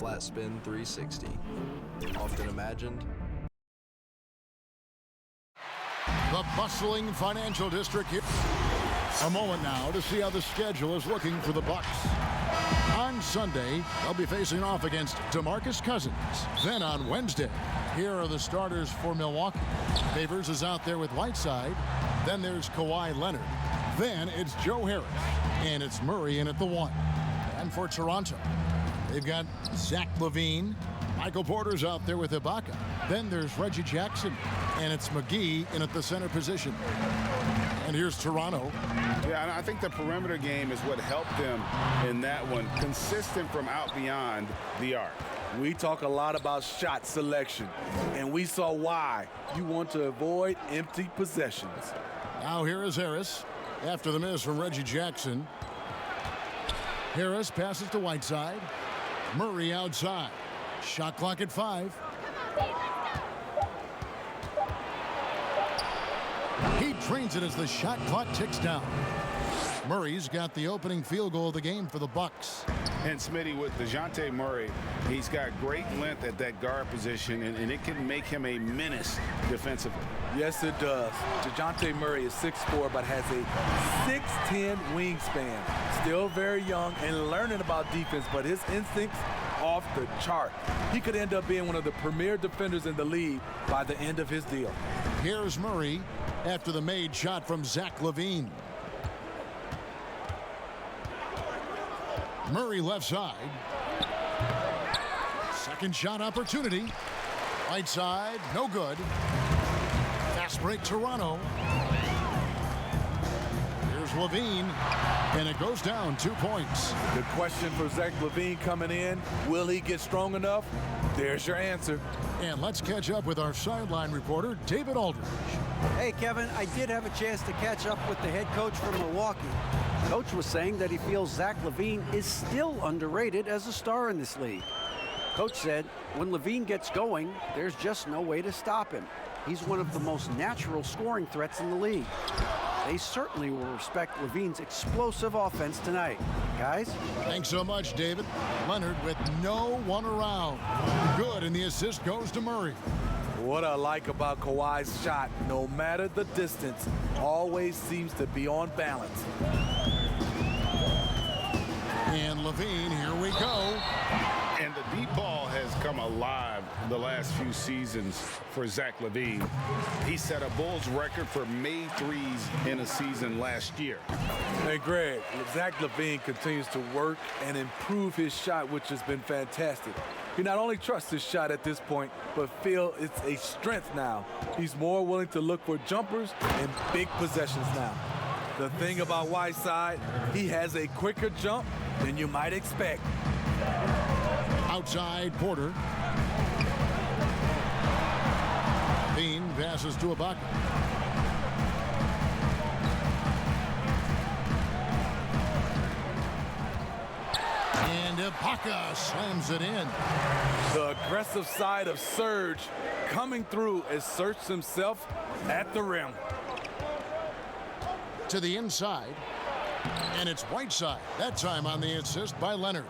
flat spin 360. Often imagined. The bustling financial district here. A moment now to see how the schedule is looking for the Bucks. On Sunday, they'll be facing off against DeMarcus Cousins. Then on Wednesday, here are the starters for Milwaukee. Favors is out there with Whiteside. Then there's Kawhi Leonard. Then it's Joe Harris. And it's Murray in at the 1. And for Toronto, they've got Zach LaVine. Michael Porter's out there with Ibaka. Then there's Reggie Jackson. And it's McGee in at the center position. And here's Toronto. Yeah, and I think the perimeter game is what helped them in that one. Consistent from out beyond the arc. We talk a lot about shot selection, and we saw why. You want to avoid empty possessions. Now here is Harris. After the miss from Reggie Jackson. Harris passes to Whiteside. Murray outside. Shot clock at 5. He trains it as the shot clock ticks down. Murray's got the opening field goal of the game for the Bucks. And Smitty, with DeJounte Murray, he's got great length at that guard position, and it can make him a menace defensively. Yes, it does. DeJounte Murray is 6'4", but has a 6'10" wingspan. Still very young and learning about defense, but his instincts off the chart. He could end up being one of the premier defenders in the league by the end of his deal. Here's Murray after the made shot from Zach LaVine. Murray left side. Second shot opportunity. Right side, no good. Fast break Toronto. Here's LaVine, and it goes down 2 points. The question for Zach LaVine coming in, will he get strong enough? There's your answer. And let's catch up with our sideline reporter, David Aldridge. Hey, Kevin, I did have a chance to catch up with the head coach from Milwaukee. Coach was saying that he feels Zach LaVine is still underrated as a star in this league. Coach said when LaVine gets going, there's just no way to stop him. He's one of the most natural scoring threats in the league. They certainly will respect LaVine's explosive offense tonight. Guys? Thanks so much, David. Leonard with no one around. Good, and the assist goes to Murray. What I like about Kawhi's shot, no matter the distance, always seems to be on balance. And LaVine, here we go. And the deep ball has come alive the last few seasons for Zach LaVine. He set a Bulls record for made threes in a season last year. Hey, Greg, Zach LaVine continues to work and improve his shot, which has been fantastic. He not only trusts his shot at this point, but feels it's a strength now. He's more willing to look for jumpers and big possessions now. The thing about Whiteside, he has a quicker jump than you might expect. Outside Porter. Bean passes to Ibaka. And Ibaka slams it in. The aggressive side of Serge coming through as Serge himself at the rim. To the inside. And it's Whiteside. That time on the assist by Leonard.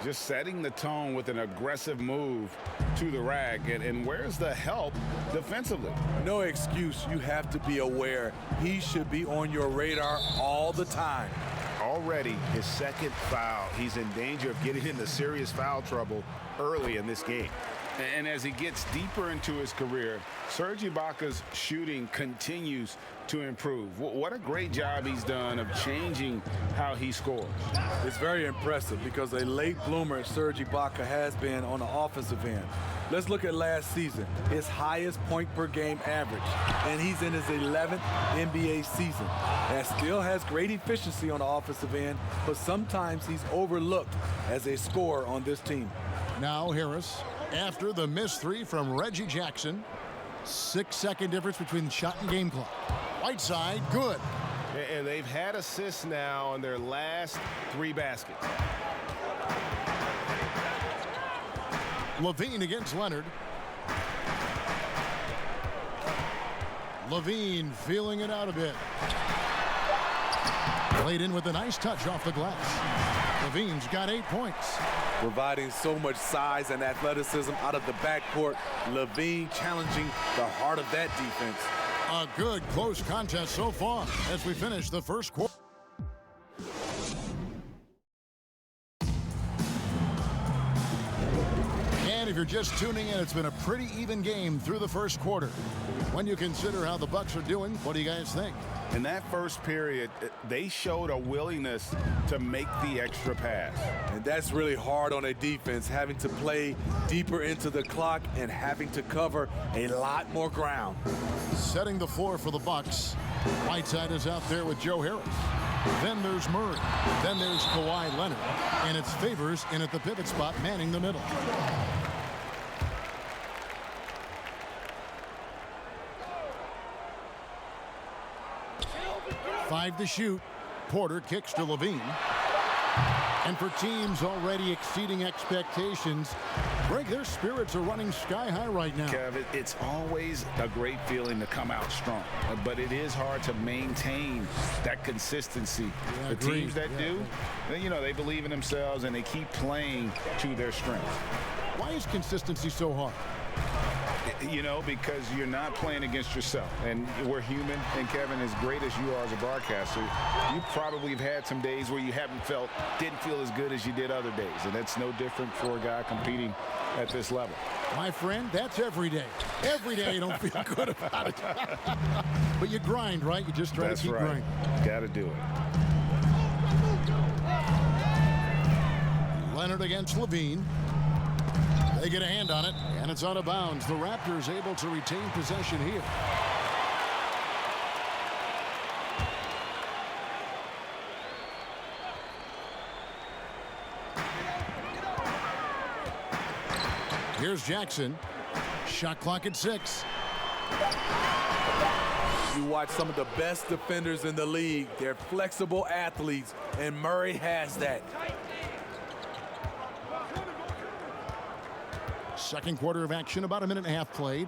Just setting the tone with an aggressive move to the rack. And where's the help defensively? No excuse. You have to be aware. He should be on your radar all the time. Already his second foul. He's in danger of getting into serious foul trouble early in this game. And as he gets deeper into his career, Serge Ibaka's shooting continues to improve. What a great job he's done of changing how he scores. It's very impressive because a late bloomer Serge Ibaka has been on the offensive end. Let's look at last season, his highest point per game average, and he's in his 11th NBA season. And still has great efficiency on the offensive end, but sometimes he's overlooked as a scorer on this team. Now Harris, after the missed three from Reggie Jackson. 6-second difference between the shot and game clock. Whiteside, good. And they've had assists now on their last 3 baskets. LaVine against Leonard. LaVine feeling it out a bit. Played in with a nice touch off the glass. Levine's got 8 points. Providing so much size and athleticism out of the backcourt. Levine challenging the heart of that defense. A good close contest so far as we finish the first quarter. And if you're just tuning in, it's been a pretty even game through the first quarter. When you consider how the Bucks are doing, what do you guys think? In that first period, they showed a willingness to make the extra pass. And that's really hard on a defense, having to play deeper into the clock and having to cover a lot more ground. Setting the floor for the Bucks. Whiteside is out there with Joe Harris. Then there's Murray. Then there's Kawhi Leonard. And it's Favors in at the pivot spot, manning the middle. Five to shoot. Porter kicks to Levine. And for teams already exceeding expectations, Greg, their spirits are running sky high right now. Kev, it's always a great feeling to come out strong, but it is hard to maintain that consistency. Yeah, the teams that do, you know, they believe in themselves and they keep playing to their strengths. Why is consistency so hard? You know, because you're not playing against yourself, and we're human. And Kevin, as great as you are as a broadcaster, you probably have had some days where you didn't feel as good as you did other days, and that's no different for a guy competing at this level. My friend, that's every day. Every day you don't feel good about it. But you grind, right? You just try to keep grinding. Got to do it. Leonard against Levine. They get a hand on it, and it's out of bounds. The Raptors able to retain possession here. Here's Jackson. Shot clock at 6. You watch some of the best defenders in the league. They're flexible athletes, and Murray has that. Second quarter of action, about a minute and a half played.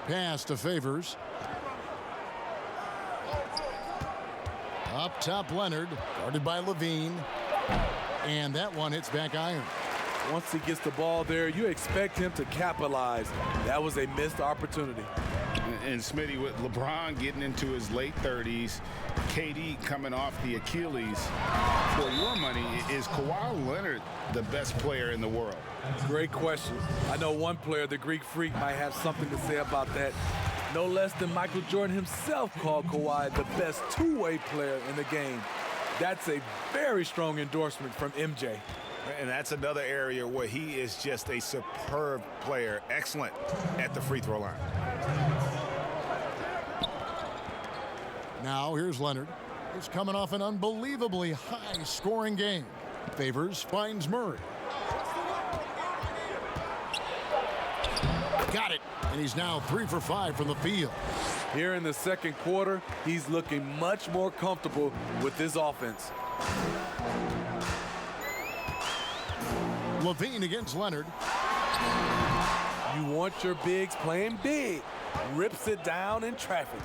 Pass to Favors. Up top, Leonard, guarded by Levine. And that one hits back iron. Once he gets the ball there, you expect him to capitalize. That was a missed opportunity. And Smitty, with LeBron getting into his late 30s, KD coming off the Achilles, for your money, is Kawhi Leonard the best player in the world? Great question. I know one player, the Greek Freak, might have something to say about that. No less than Michael Jordan himself called Kawhi the best two-way player in the game. That's a very strong endorsement from MJ. And that's another area where he is just a superb player, excellent at the free throw line. Now here's Leonard. He's coming off an unbelievably high-scoring game. Favors finds Murray. Got it. And he's now 3 for 5 from the field. Here in the second quarter, he's looking much more comfortable with this offense. Levine against Leonard. You want your bigs playing big. Rips it down in traffic.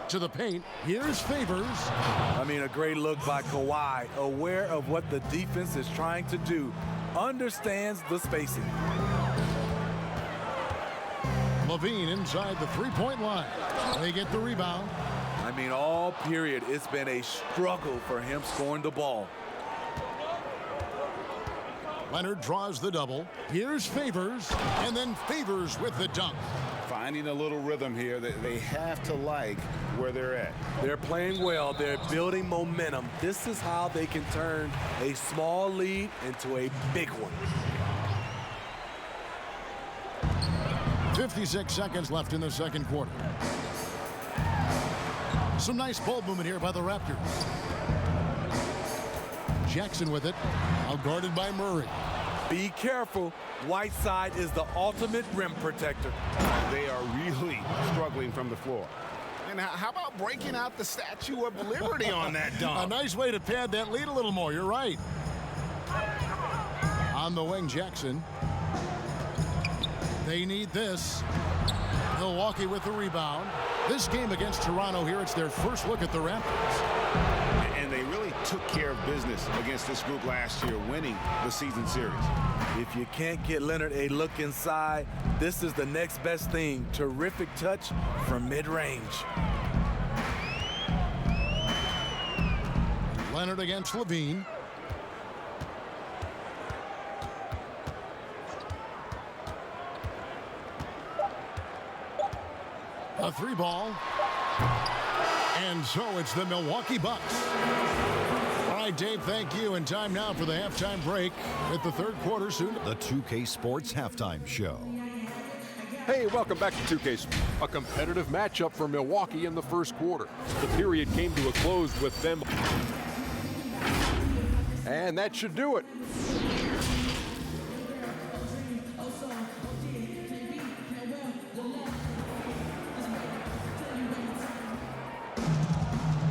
To the paint. Here's Favors. I mean, a great look by Kawhi, aware of what the defense is trying to do. Understands the spacing. Levine inside the three-point line. They get the rebound. I mean, all period, it's been a struggle for him scoring the ball. Leonard draws the double. Here's Favors, and then Favors with the dunk. Finding a little rhythm here that they have to like where they're at. They're playing well. They're building momentum. This is how they can turn a small lead into a big one. 56 seconds left in the second quarter. Some nice ball movement here by the Raptors. Jackson with it, outguarded by Murray. Be careful. Whiteside is the ultimate rim protector. They are really struggling from the floor. And how about breaking out the Statue of Liberty on that dunk? A nice way to pad that lead a little more. You're right. On the wing, Jackson. They need this. Milwaukee with the rebound. This game against Toronto here, it's their first look at the Raptors. And they really took care of business against this group last year, winning the season series. If you can't get Leonard a look inside, this is the next best thing. Terrific touch from mid-range. Leonard against Levine. A 3-ball. And so it's the Milwaukee Bucks. All right, Dave, thank you. And time now for the halftime break at the third quarter soon. The 2K Sports Halftime Show. Hey, welcome back to 2K. A competitive matchup for Milwaukee in the first quarter. The period came to a close with them. And that should do it.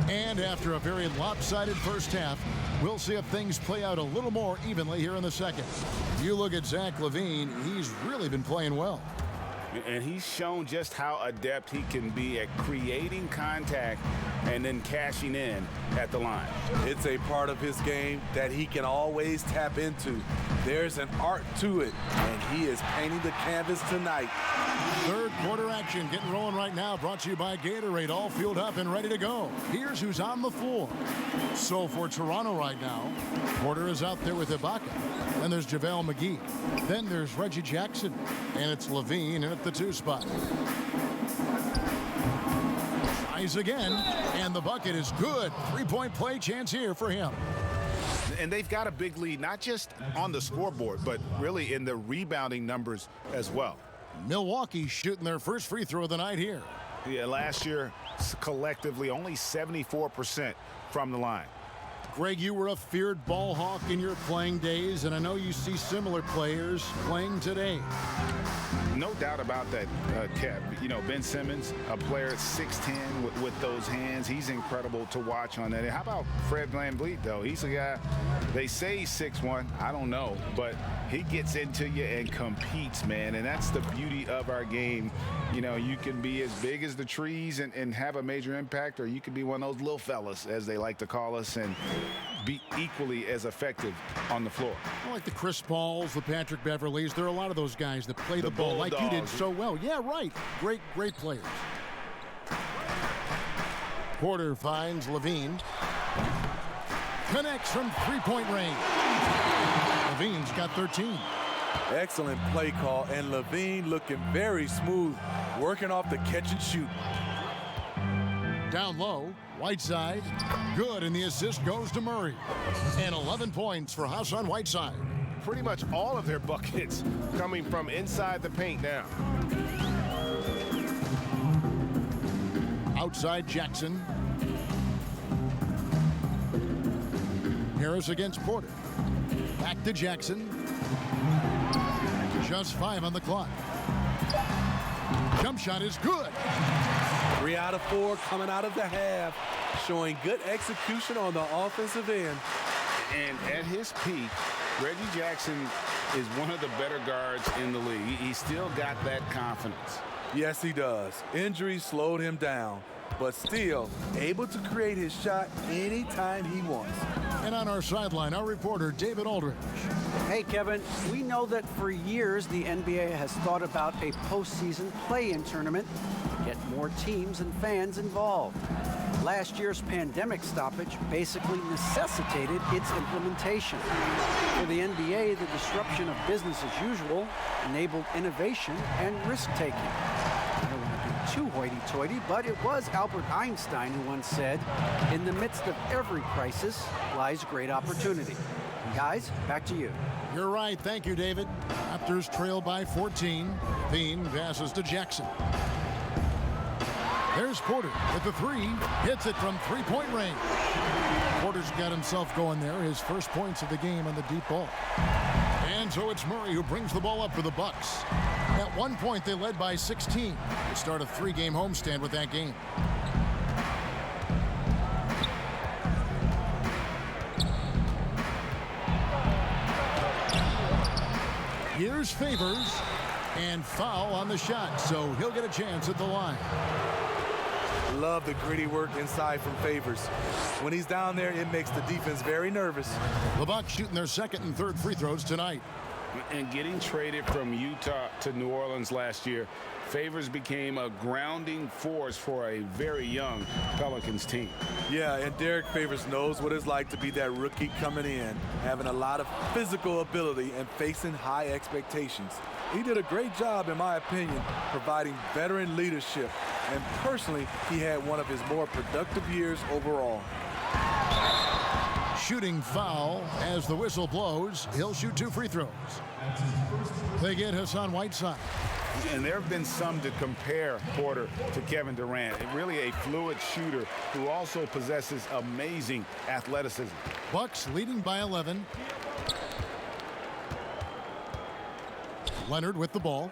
And after a very lopsided first half, we'll see if things play out a little more evenly here in the second. If you look at Zach LaVine, he's really been playing well. And he's shown just how adept he can be at creating contact and then cashing in at the line. It's a part of his game that he can always tap into. There's an art to it, and he is painting the canvas tonight. Third quarter action getting rolling right now, brought to you by Gatorade, all fueled up and ready to go. Here's who's on the floor. So for Toronto right now, Porter is out there with Ibaka. Then there's JaVale McGee. Then there's Reggie Jackson. And it's Levine in at the 2 spot. Tries again, and the bucket is good. 3-point play chance here for him. And they've got a big lead, not just on the scoreboard, but really in the rebounding numbers as well. Milwaukee shooting their first free throw of the night here. Yeah, last year, collectively, only 74% from the line. Greg, you were a feared ball hawk in your playing days, and I know you see similar players playing today. No doubt about that, Kev. You know, Ben Simmons, a player at 6'10" with those hands. He's incredible to watch on that. How about Fred VanVleet, though? He's a guy, they say he's 6'1". I don't know, but he gets into you and competes, man. And that's the beauty of our game. You know, you can be as big as the trees and have a major impact, or you can be one of those little fellas, as they like to call us, and be equally as effective on the floor. I like the Chris Pauls, the Patrick Beverleys. There are a lot of those guys that play the ball like you did so well. Yeah, right. Great players. Porter finds Levine. Connects from 3-point range. Levine's got 13. Excellent play call, and Levine looking very smooth, working off the catch and shoot. Down low, Whiteside. Good, and the assist goes to Murray. And 11 points for Hassan Whiteside. Pretty much all of their buckets coming from inside the paint now. Outside Jackson. Harris against Porter. Back to Jackson. Just 5 on the clock. Jump shot is good. 3 out of 4 coming out of the half, showing good execution on the offensive end. And at his peak, Reggie Jackson is one of the better guards in the league. He's still got that confidence. Yes, he does. Injuries slowed him down, but still able to create his shot anytime he wants. And on our sideline, our reporter, David Aldridge. Hey, Kevin, we know that for years the NBA has thought about a postseason play-in tournament to get more teams and fans involved. Last year's pandemic stoppage basically necessitated its implementation. For the NBA, the disruption of business as usual enabled innovation and risk-taking. I don't want to be too hoity-toity, but it was Albert Einstein who once said, "In the midst of every crisis lies great opportunity." Guys, back to you. You're right. Thank you, David. Raptors trail by 14. Bean passes to Jackson. There's Porter with the 3. Hits it from 3-point range. Porter's got himself going there. His first points of the game on the deep ball. And so it's Murray who brings the ball up for the Bucks. At one point, they led by 16. They start a 3-game homestand with that game. Here's Favors, and foul on the shot, so he'll get a chance at the line. Love the gritty work inside from Favors. When he's down there, it makes the defense very nervous. The Bucks shooting their second and third free throws tonight. And getting traded from Utah to New Orleans last year, Favors became a grounding force for a very young Pelicans team. Yeah, and Derek Favors knows what it's like to be that rookie coming in, having a lot of physical ability and facing high expectations. He did a great job, in my opinion, providing veteran leadership. And personally, he had one of his more productive years overall. Shooting foul as the whistle blows. He'll shoot 2 free throws. They get Hassan Whiteside. And there have been some to compare Porter to Kevin Durant. Really a fluid shooter who also possesses amazing athleticism. Bucks leading by 11. Leonard with the ball.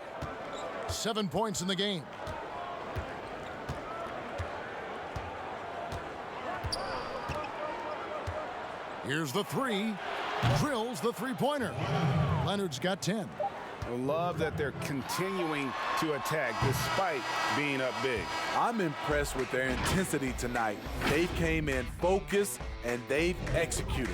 7 points in the game. Here's the three. Drills the three-pointer. Leonard's got 10. I love that they're continuing to attack despite being up big. I'm impressed with their intensity tonight. They came in focused and they've executed.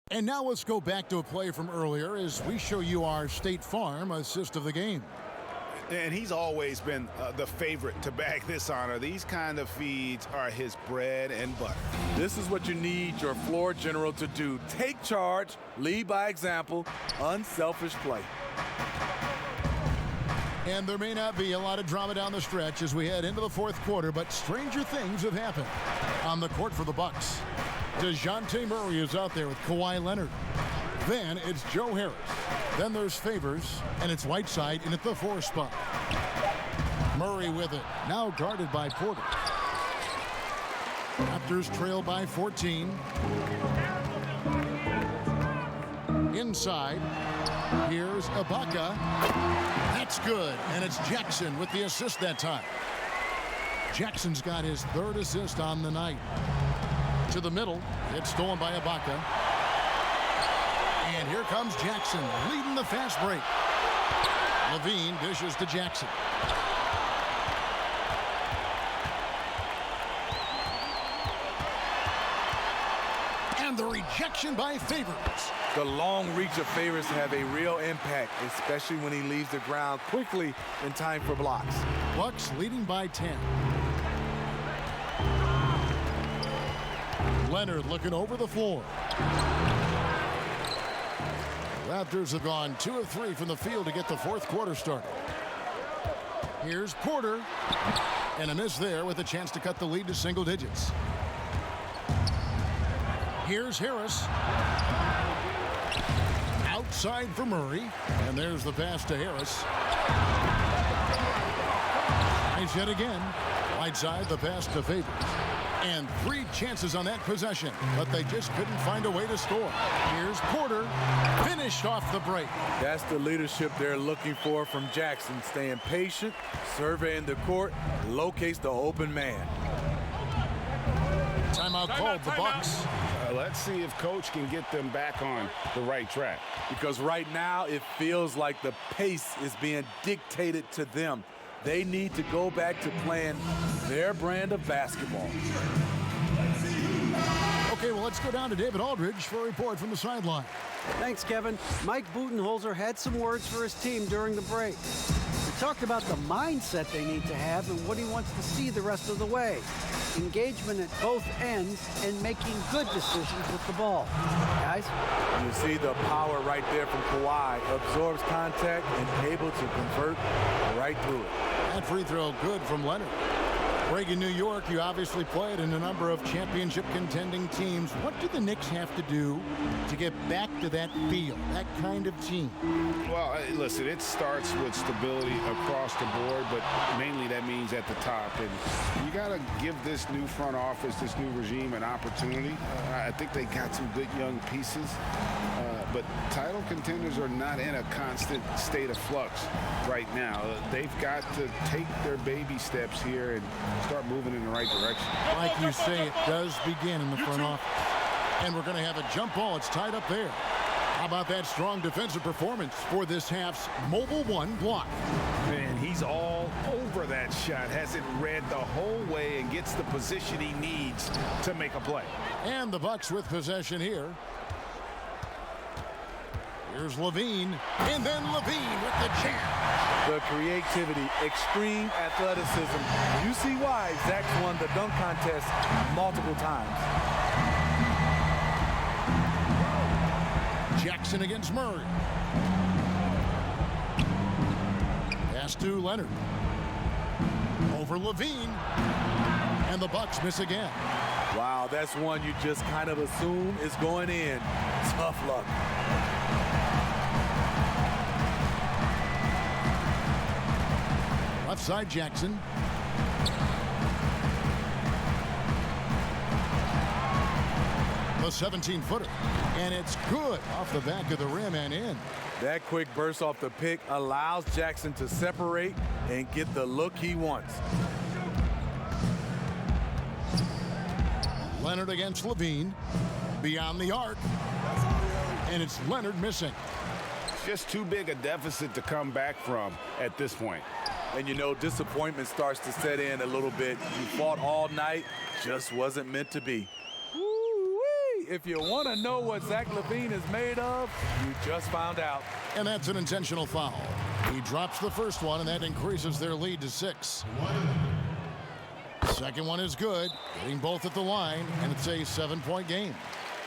And now let's go back to a play from earlier as we show you our State Farm assist of the game. And he's always been the favorite to bag this honor. These kind of feeds are his bread and butter. This is what you need your floor general to do. Take charge, lead by example, unselfish play. And there may not be a lot of drama down the stretch as we head into the fourth quarter, but stranger things have happened. On the court for the Bucks, DeJounte Murray is out there with Kawhi Leonard. Then it's Joe Harris. Then there's Favors, and it's Whiteside in at the 4 spot. Murray with it, now guarded by Porter. Raptors trail by 14. Inside, here's Ibaka. That's good, and it's Jackson with the assist that time. Jackson's got his 3rd assist on the night. To the middle, it's stolen by Ibaka. And here comes Jackson leading the fast break. Levine dishes to Jackson. And the rejection by Favors. The long reach of Favors have a real impact, especially when he leaves the ground quickly in time for blocks. Bucks leading by 10. Leonard looking over the floor. Raptors have gone 2 of 3 from the field to get the fourth quarter started. Here's Porter. And a miss there with a chance to cut the lead to single digits. Here's Harris. Outside for Murray. And there's the pass to Harris. Nice yet again. Whiteside, the pass to Favors. And 3 chances on that possession, but they just couldn't find a way to score. Here's Porter, finished off the break. That's the leadership they're looking for from Jackson, staying patient, surveying the court, locates the open man. Timeout called, the Bucks. Let's see if Coach can get them back on the right track. Because right now it feels like the pace is being dictated to them. They need to go back to playing their brand of basketball. Okay, well, let's go down to David Aldridge for a report from the sideline. Thanks, Kevin. Mike Budenholzer had some words for his team during the break. He talked about the mindset they need to have and what he wants to see the rest of the way. Engagement at both ends and making good decisions with the ball. Guys? You see the power right there from Kawhi. Absorbs contact and able to convert right through it. That free throw good from Leonard. Greg, in New York, you obviously played in a number of championship contending teams. What do the Knicks have to do to get back to that feel, that kind of team? Well, listen, it starts with stability across the board, but mainly that means at the top. And you got to give this new front office, this new regime, an opportunity. I think they got some good young pieces. But title contenders are not in a constant state of flux right now. They've got to take their baby steps here and start moving in the right direction. Like you say, it does begin in the front office. And we're going to have a jump ball. It's tied up there. How about that strong defensive performance for this half's Mobile One block? Man, he's all over that shot. Has it read the whole way and gets the position he needs to make a play. And the Bucks with possession here. Here's Levine, and then Levine with the jam. The creativity, extreme athleticism. You see why Zach's won the dunk contest multiple times. Jackson against Murray. Pass to Leonard. Over Levine. And the Bucks miss again. Wow, that's one you just kind of assume is going in. Tough luck. Left side, Jackson. The 17-footer. And it's good off the back of the rim and in. That quick burst off the pick allows Jackson to separate and get the look he wants. Leonard against Levine. Beyond the arc. And it's Leonard missing. Just too big a deficit to come back from at this point. And you know, disappointment starts to set in a little bit. You fought all night, just wasn't meant to be. Woo-wee! If you want to know what Zach LaVine is made of, you just found out. And that's an intentional foul. He drops the first one, and that increases their lead to 6. Second one is good, getting both at the line, and it's a 7-point game.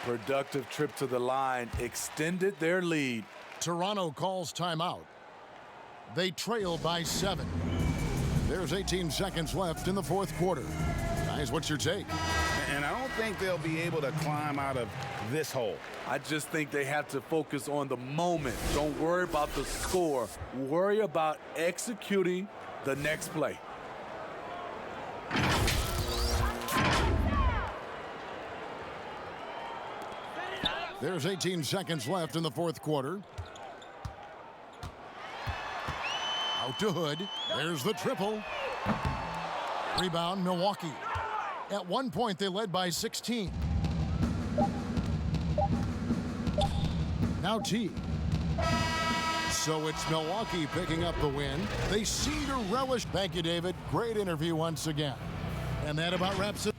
Productive trip to the line extended their lead. Toronto calls timeout. They trail by 7. There's 18 seconds left in the fourth quarter. Guys, what's your take? And I don't think they'll be able to climb out of this hole. I just think they have to focus on the moment. Don't worry about the score. Worry about executing the next play. There's 18 seconds left in the fourth quarter. Out to Hood. There's the triple. Rebound, Milwaukee. At one point, they led by 16. Now T. So it's Milwaukee picking up the win. They seem to relish. Thank you, David. Great interview once again. And that about wraps it.